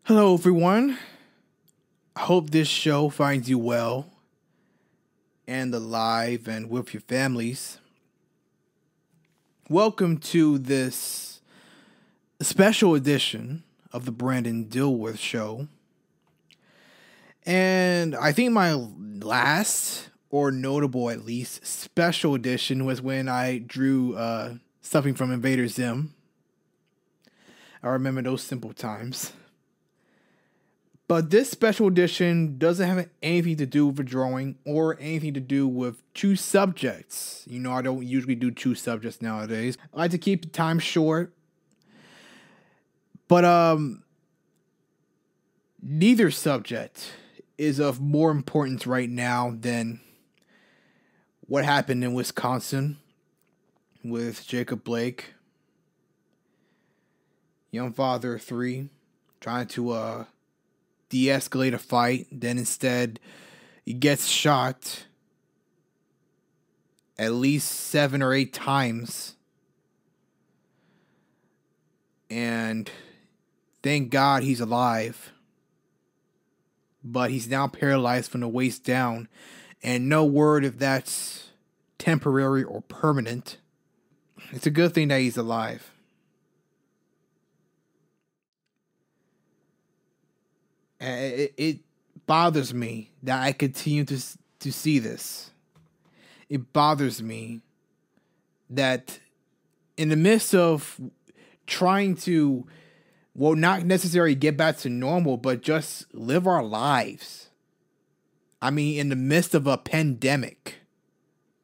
Hello, everyone. I hope this show finds you well and alive and with your families. Welcome to this special edition of the Brandon Dilworth Show. And I think my last, or notable at least, special edition was when I drew something from Invader Zim. I remember those simple times. But this special edition doesn't have anything to do with drawing or anything to do with choose subjects. You know, I don't usually do choose subjects nowadays. I like to keep the time short. But neither subject is of more importance right now than what happened in Wisconsin with Jacob Blake, young father of three, trying to de-escalate a fight, then instead he gets shot at least 7 or 8 times. And thank God he's alive. But he's now paralyzed from the waist down. And no word if that's temporary or permanent. It's a good thing that he's alive. It bothers me that I continue to see this. It bothers me that in the midst of trying to, well, not necessarily get back to normal, but just live our lives. I mean, in the midst of a pandemic,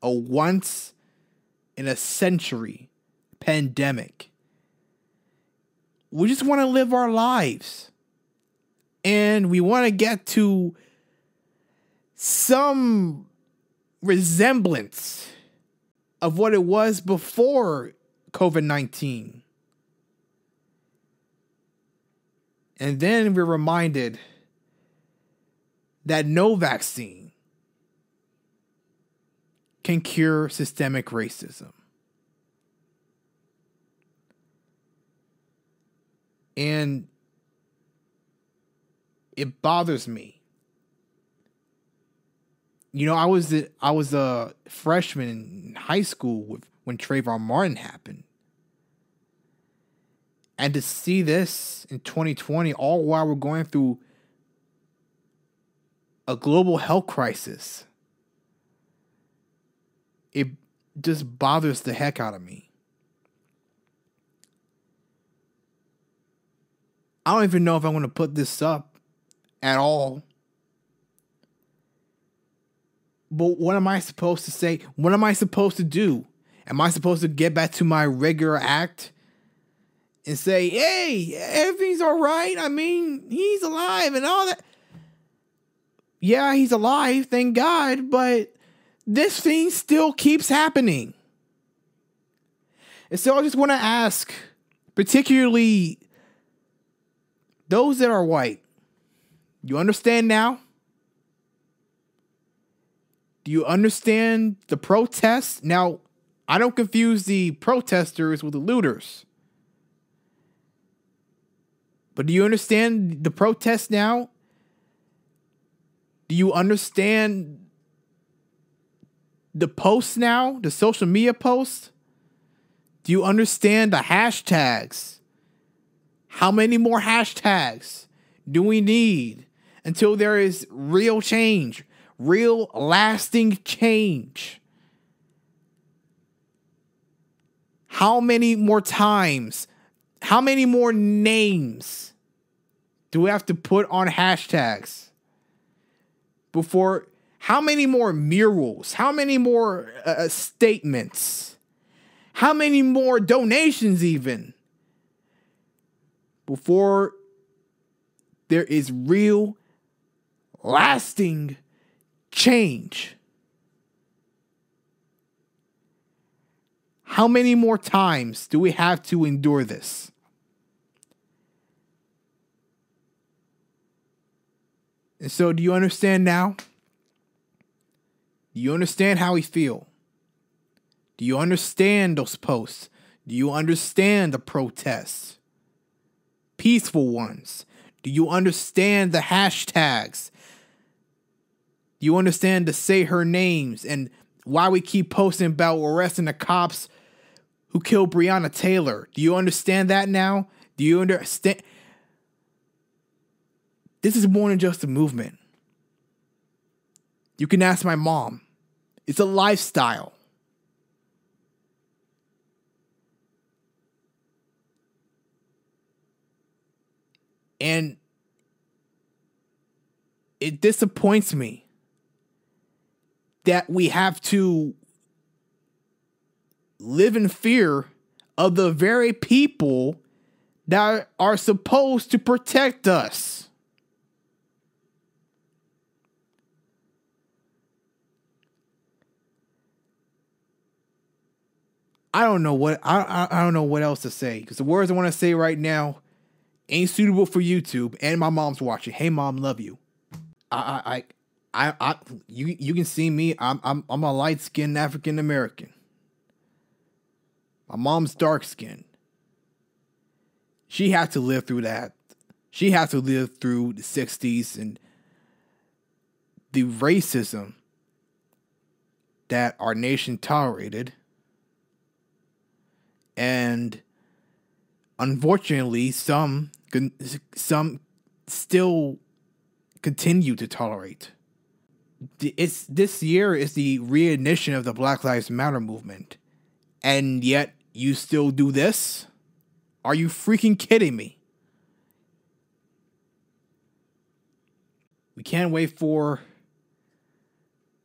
a once in a century pandemic, we just want to live our lives. And we want to get to some resemblance of what it was before COVID-19. And then we're reminded that no vaccine can cure systemic racism. And it bothers me. You know, I was a freshman in high school when Trayvon Martin happened. And to see this in 2020, all while we're going through a global health crisis, it just bothers the heck out of me. I don't even know if I want to put this up at all. But what am I supposed to say? What am I supposed to do? Am I supposed to get back to my regular act and say, hey, everything's all right? I mean, he's alive and all that. Yeah, he's alive, thank God, but this thing still keeps happening. And so I just want to ask, particularly those that are white, you understand now? Do you understand the protests? Now, I don't confuse the protesters with the looters. But do you understand the protests now? Do you understand the posts now? The social media posts? Do you understand the hashtags? How many more hashtags do we need until there is real change, real lasting change? How many more times, how many more names do we have to put on hashtags before, how many more murals, how many more statements, how many more donations even before there is real lasting change? How many more times do we have to endure this? And so, do you understand now? Do you understand how we feel? Do you understand those posts? Do you understand the protests? Peaceful ones, Do you understand the hashtags? Do you understand the say her names and why we keep posting about arresting the cops who killed Breonna Taylor? Do you understand that now? Do you understand? This is more than just a movement. You can ask my mom. It's a lifestyle. And it disappoints me that we have to live in fear of the very people that are supposed to protect us. I don't know what I don't know what else to say, because the words I want to say right now ain't suitable for YouTube, and my mom's watching. Hey mom, love you. You can see me. I'm a light skinned African American. My mom's dark skinned. She had to live through that. She had to live through the 60s and the racism that our nation tolerated. And unfortunately, some still continue to tolerate. This year is the reignition of the Black Lives Matter movement, and yet you still do this? Are you freaking kidding me? We can't wait for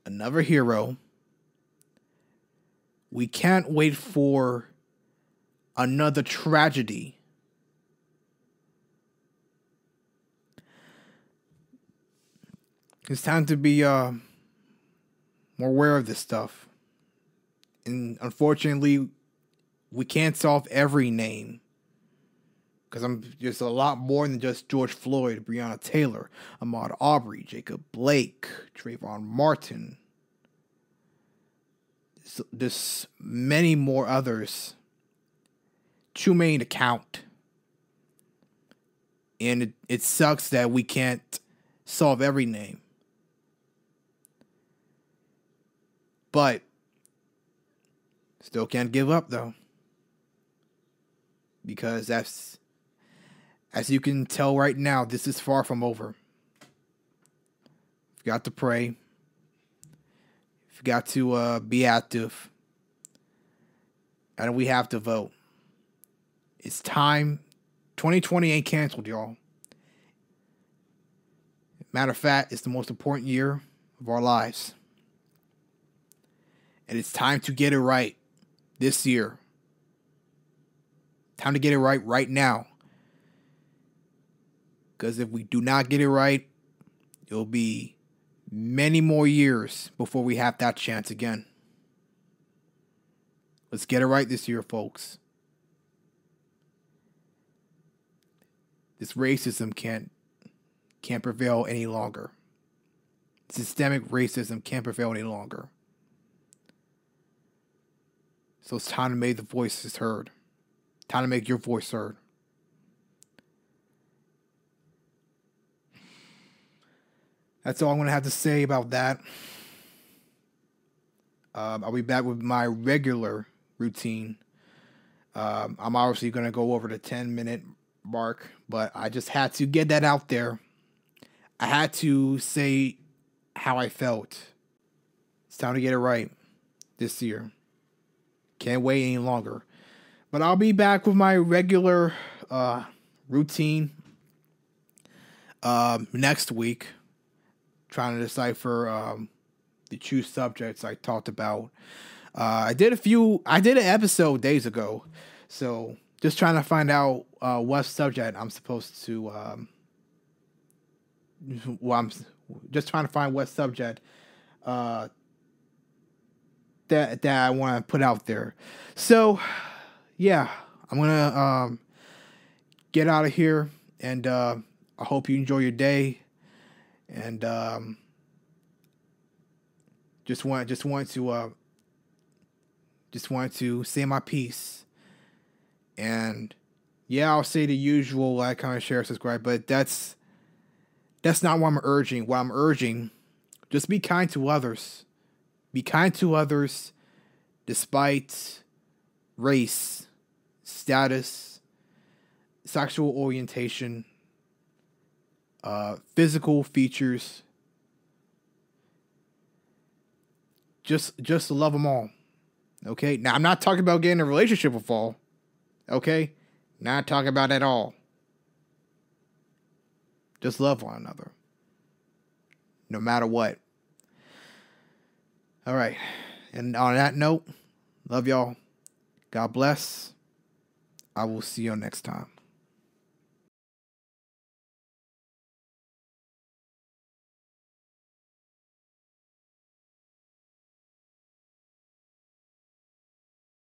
another hero. We can't wait for another tragedy. It's time to be more aware of this stuff. And unfortunately, we can't solve every name. Because I'm just a lot more than just George Floyd, Breonna Taylor, Ahmaud Arbery, Jacob Blake, Trayvon Martin. There's many more others. Too many to count. And it sucks that we can't solve every name. But still can't give up though. Because as you can tell right now, this is far from over. You've got to pray. You've got to be active. And we have to vote. It's time. 2020 ain't canceled, y'all. Matter of fact, it's the most important year of our lives. And it's time to get it right this year. Time to get it right now. Because if we do not get it right, it'll be many more years before we have that chance again. Let's get it right this year, folks. This racism can't prevail any longer. Systemic racism can't prevail any longer. So it's time to make the voices heard. Time to make your voice heard. That's all I'm going to have to say about that. I'll be back with my regular routine. I'm obviously going to go over the 10-minute mark, but I just had to get that out there. I had to say how I felt. It's time to get it right this year. Can't wait any longer. But I'll be back with my regular routine next week. Trying to decipher the true subjects I talked about. I did an episode days ago. So just trying to find out what subject I'm supposed to I'm just trying to find what subject that I want to put out there. So yeah, I'm gonna get out of here, and I hope you enjoy your day. And just want to say my piece and Yeah, I'll say the usual like, comment, share, subscribe, but that's not what I'm urging. What I'm urging, just be kind to others. Be kind to others despite race, status, sexual orientation, physical features. Just love them all. Okay? Now, I'm not talking about getting a relationship with all. Okay? Not talking about at all. Just love one another. No matter what. All right. And on that note, love y'all. God bless. I will see you next time.